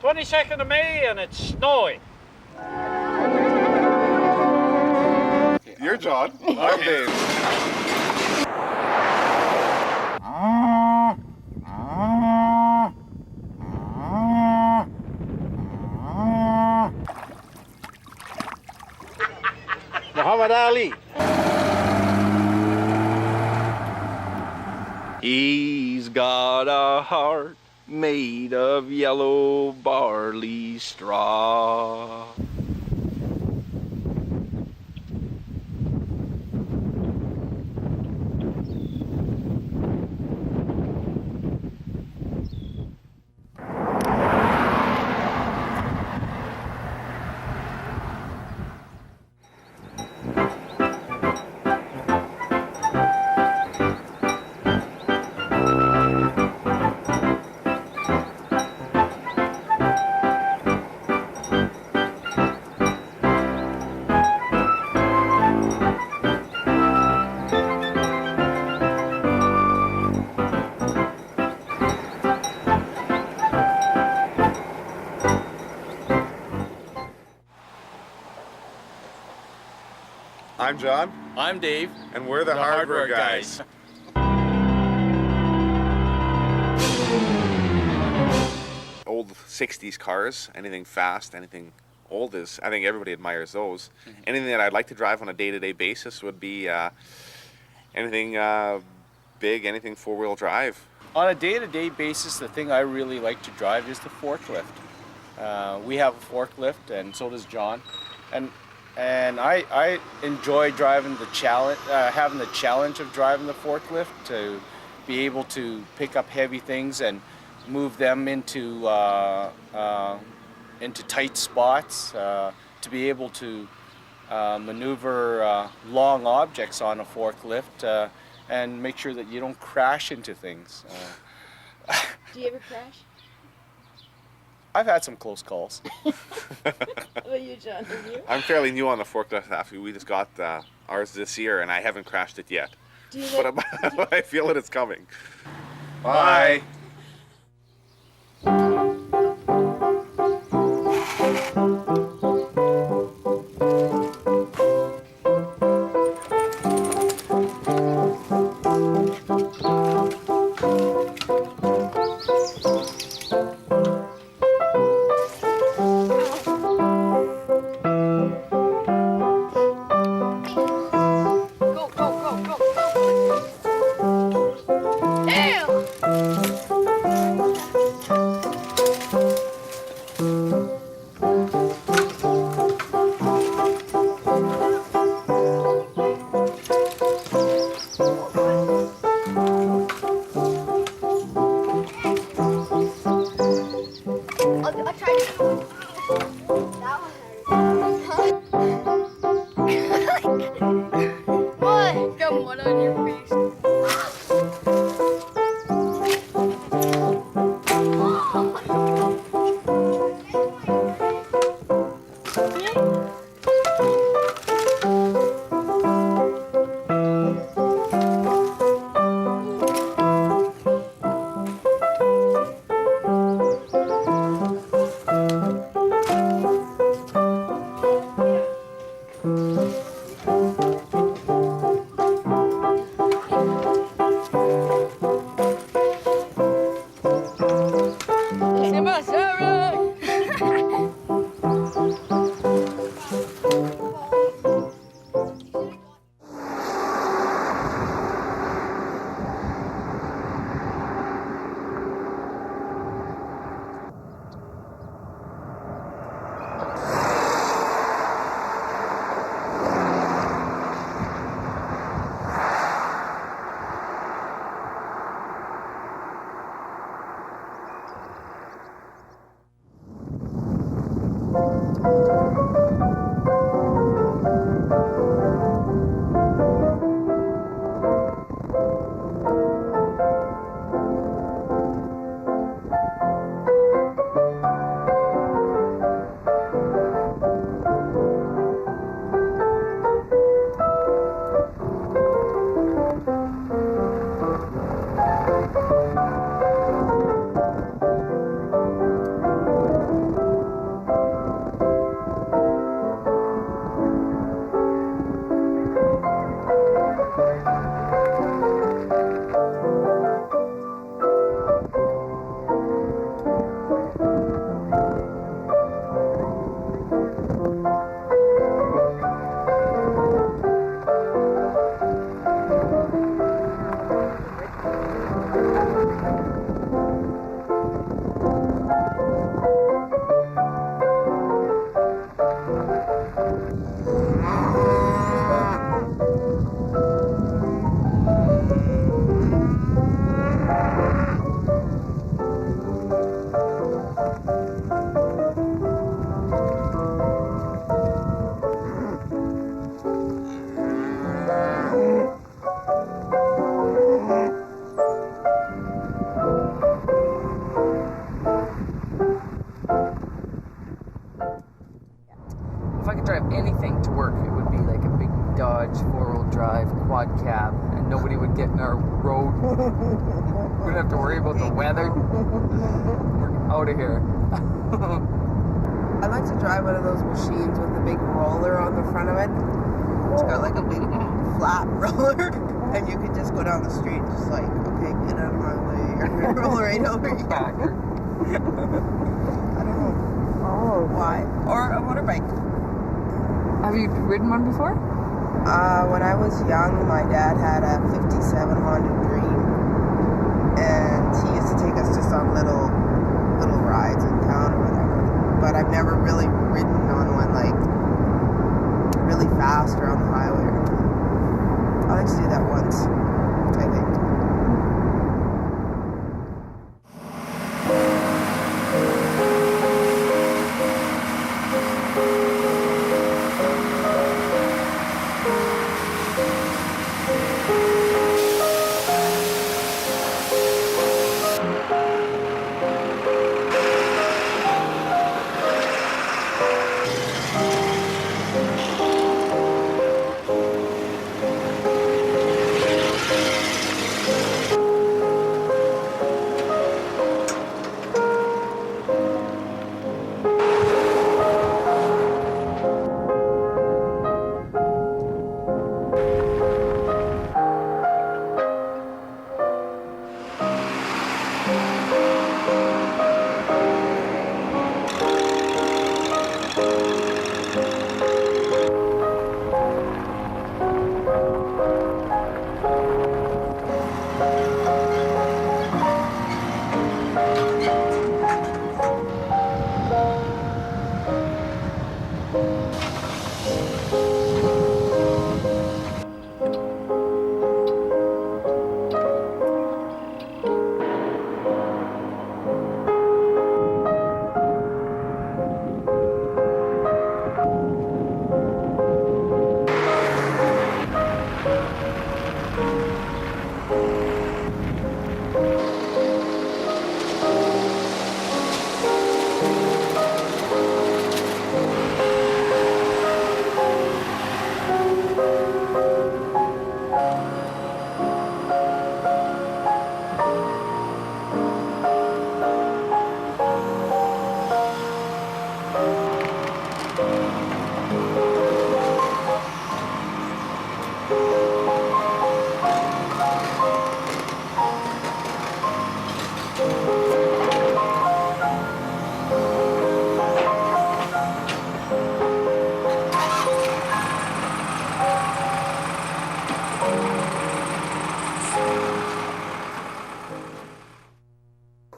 22nd of May and it's snowing. You're John. I'm Dave. Muhammad Ali. He's got a heart made of yellow barley straw. I'm John. I'm Dave. And we're the Hardware Guys. Old 60s cars, anything fast, anything old is, I think everybody admires those. Mm-hmm. Anything that I'd like to drive on a day-to-day basis would be anything big, anything four-wheel drive. On a day-to-day basis, the thing I really like to drive is the forklift. We have a forklift, and so does John. And I enjoy driving the challenge, having the challenge of driving the forklift, to be able to pick up heavy things and move them into tight spots, to be able to maneuver long objects on a forklift, and make sure that you don't crash into things. Do you ever crash? I've had some close calls. What about you, John? Have you? I'm fairly new on the forklift after we just got ours this year, and I haven't crashed it yet. Do you But I feel that it's coming. Bye. anything to work, it would be like a big Dodge 4-wheel drive quad cab, and nobody would get in our road. We wouldn't have to worry about the weather. We're out of here. I like to drive one of those machines with a big roller on the front of it. It's got like a big flat roller, and you can just go down the street just like, okay, get out of my way. You're gonna roll right over you. I don't know. Oh. Why? Or a motorbike. Have you ridden one before? When I was young, my dad had a 57 Honda Dream, and he used to take us just on little rides in town or whatever. But I've never really ridden on one like really fast or on the highway or anything. I like to do that once, I think.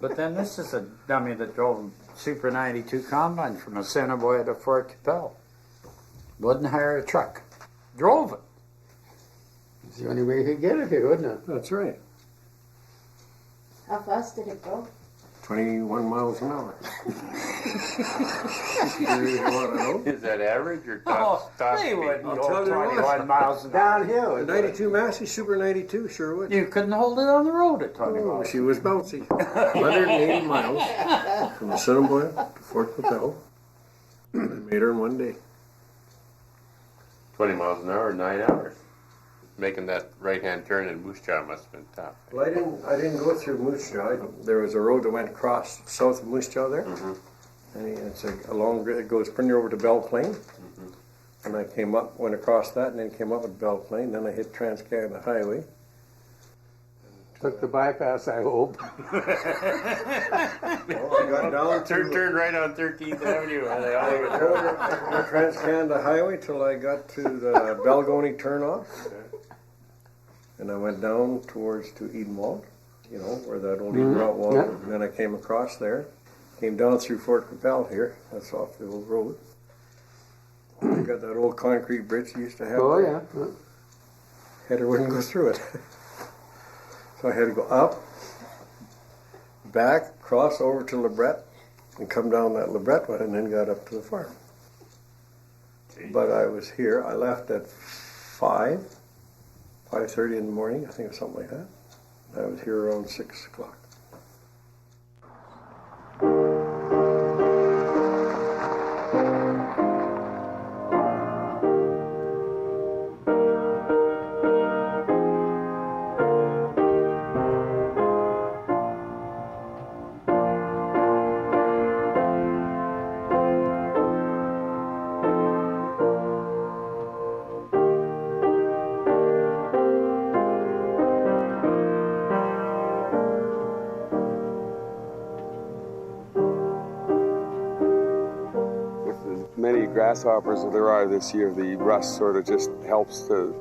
But then this is a dummy that drove a Super 92 combine from Assiniboia to Fort Capel. Wouldn't hire a truck. Drove it. It's the only way you could get it here, wouldn't it? That's right. How fast did it go? 21 miles an hour. Is that average or Oh, top they speed? wouldn't I'll go tell you 21 miles an hour. Downhill. The 92 Massey Super 92 sure would. You couldn't hold it on the road at 20 Oh, miles. she was bouncy. 180 miles from Assiniboia to Fort Capel. I made her in one day. 20 miles an hour, 9 hours. Making that right-hand turn in Moose Jaw must have been tough. Well, I didn't go through Moose Jaw. There was a road that went across south of Moose Jaw there. And it's it goes pretty near over to Belle Plaine. And I went across that and then came up at Belle Plaine. Then I hit Trans-Canada Highway. Took the bypass, I hope. I got down Turn right on 13th Avenue. And they all over Trans-Canada Highway till I got to the Belgony turnoff. And I went down towards to Edenwald, where that old Edenwald was. Yeah. And then I came across there, came down through Fort Capel here. That's off the old road. I got that old concrete bridge you used to have. Oh, there. yeah. Header wouldn't go through it. So I had to go up, back, cross over to Lebret, and come down that Lebret one, and then got up to the farm. But I was here. I left at 5:30 in the morning, I think, or something like that. I was here around 6 o'clock. grasshoppers there are this year, the rust sort of just helps to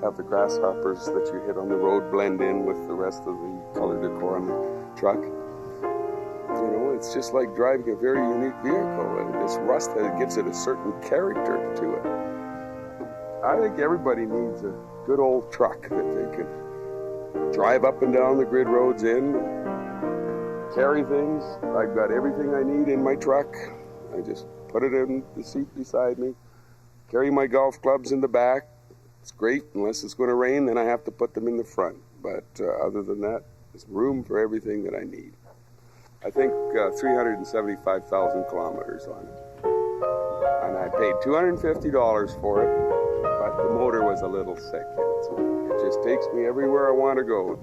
have the grasshoppers that you hit on the road blend in with the rest of the color decor on the truck. You know, it's just like driving a very unique vehicle, and this rust gives it a certain character to it. I think everybody needs a good old truck that they can drive up and down the grid roads in, carry things. I've got everything I need in my truck. I just put it in the seat beside me, carry my golf clubs in the back. It's great. Unless it's going to rain, then I have to put them in the front. But other than that, there's room for everything that I need. I think 375,000 kilometers on it. And I paid $250 for it, but the motor was a little sick. It just takes me everywhere I want to go.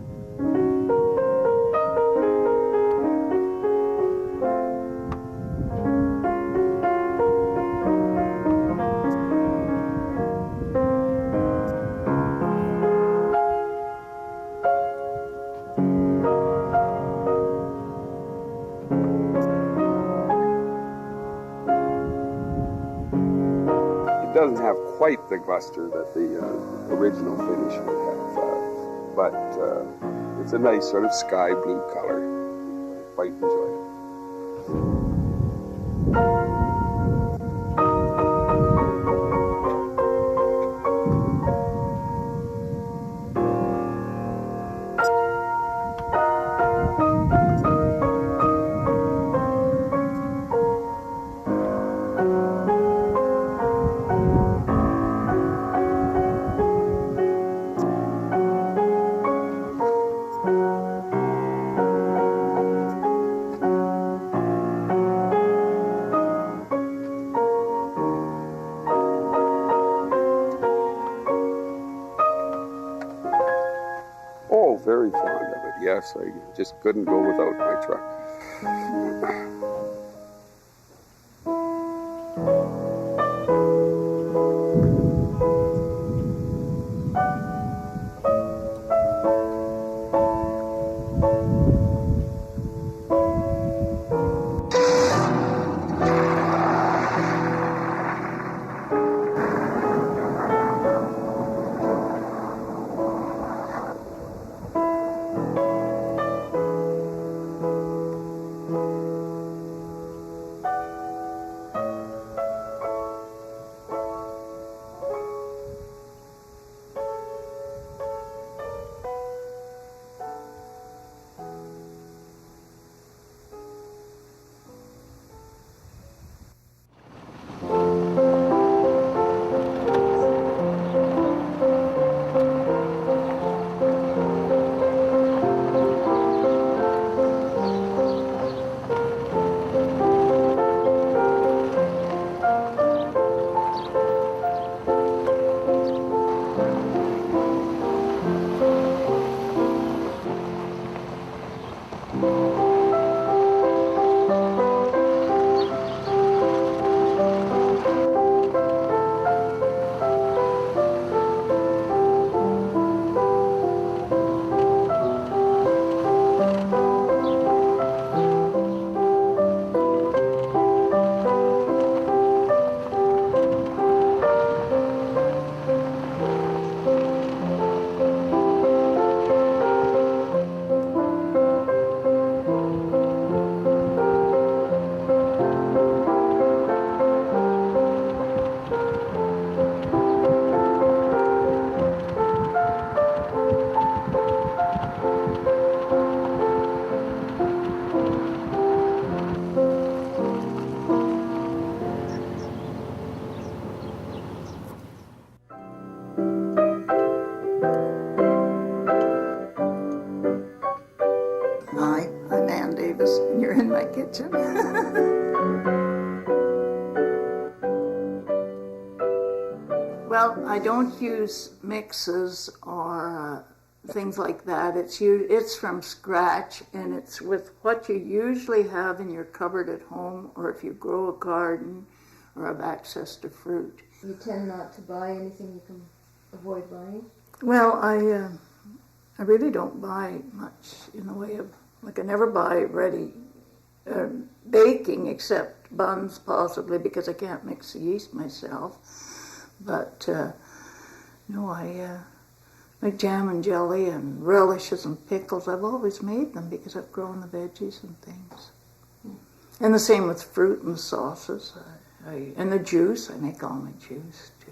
It doesn't have quite the luster that the original finish would have, but it's a nice sort of sky blue color. I quite enjoy it. Oh, very fond of it. Yes, I just couldn't go without my truck. Hi, I'm Ann Davis, and you're in my kitchen. Well, I don't use mixes or things like that. It's from scratch, and it's with what you usually have in your cupboard at home, or if you grow a garden or have access to fruit. You tend not to buy anything you can avoid buying? Well, I really don't buy much in the way of, like, I never buy ready baking, except buns possibly, because I can't mix the yeast myself. But no, I make jam and jelly and relishes and pickles. I've always made them because I've grown the veggies and things. And the same with fruit and sauces. And the juice, I make almond juice too.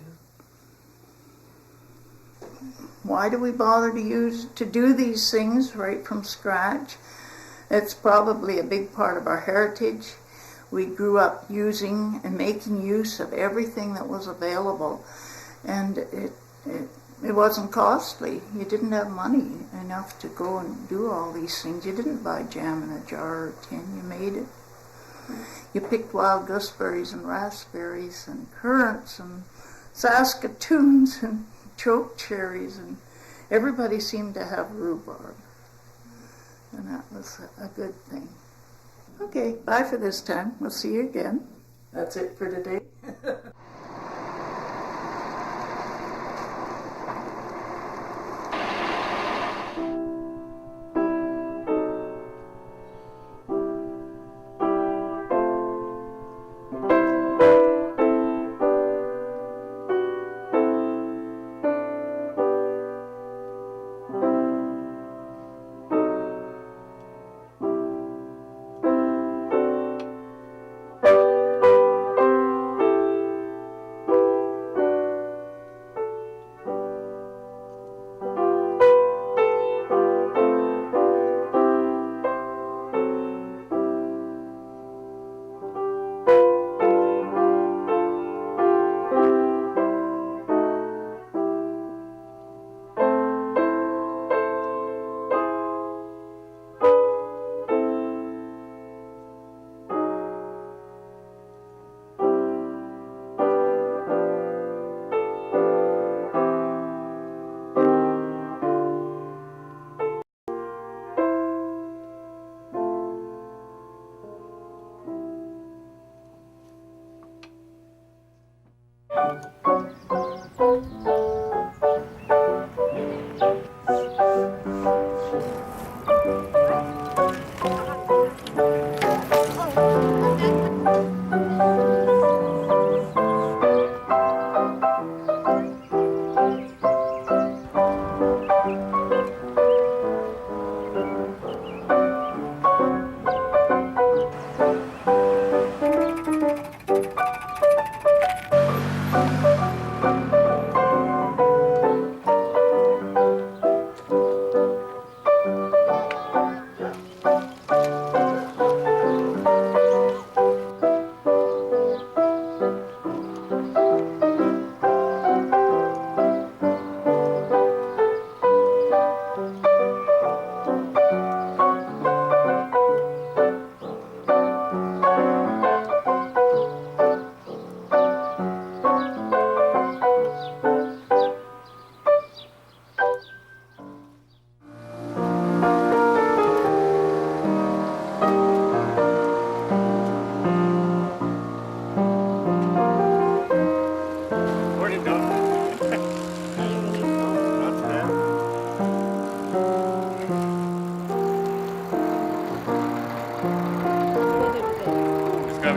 Why do we bother to do these things right from scratch? It's probably a big part of our heritage. We grew up using and making use of everything that was available, and it wasn't costly. You didn't have money enough to go and do all these things. You didn't buy jam in a jar or a tin. You made it. You picked wild gooseberries and raspberries and currants and saskatoons and choke cherries, and everybody seemed to have rhubarb. And that was a good thing. Okay, bye for this time. We'll see you again. That's it for today.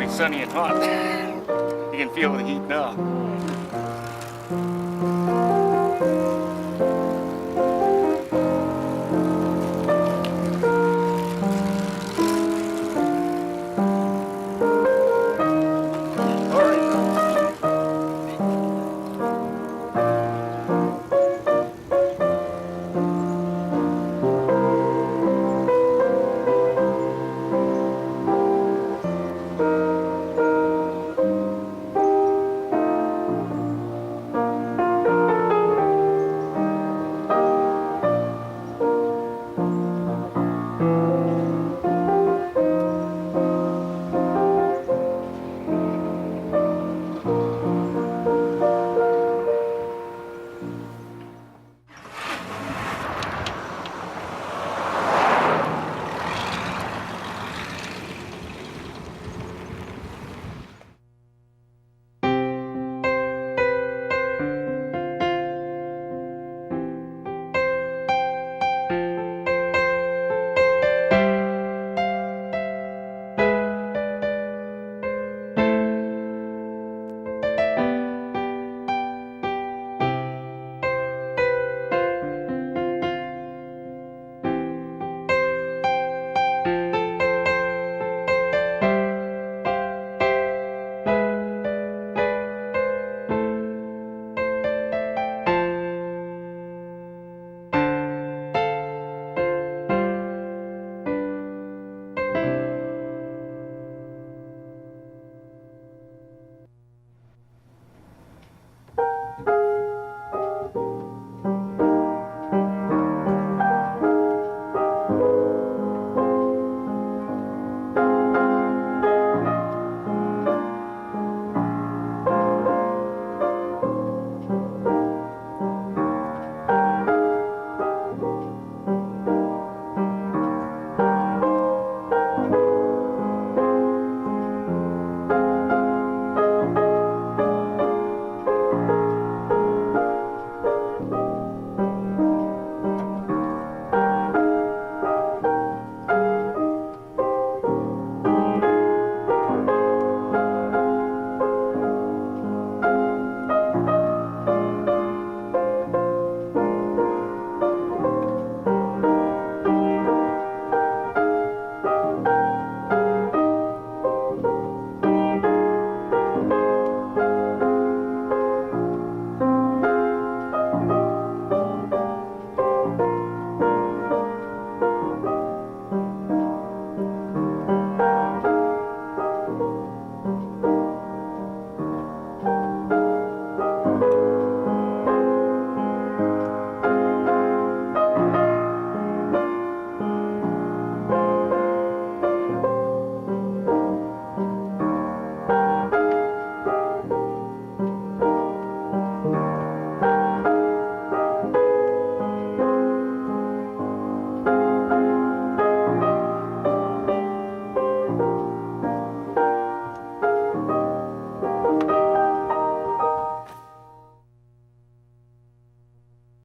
Sunny and hot. You can feel the heat now.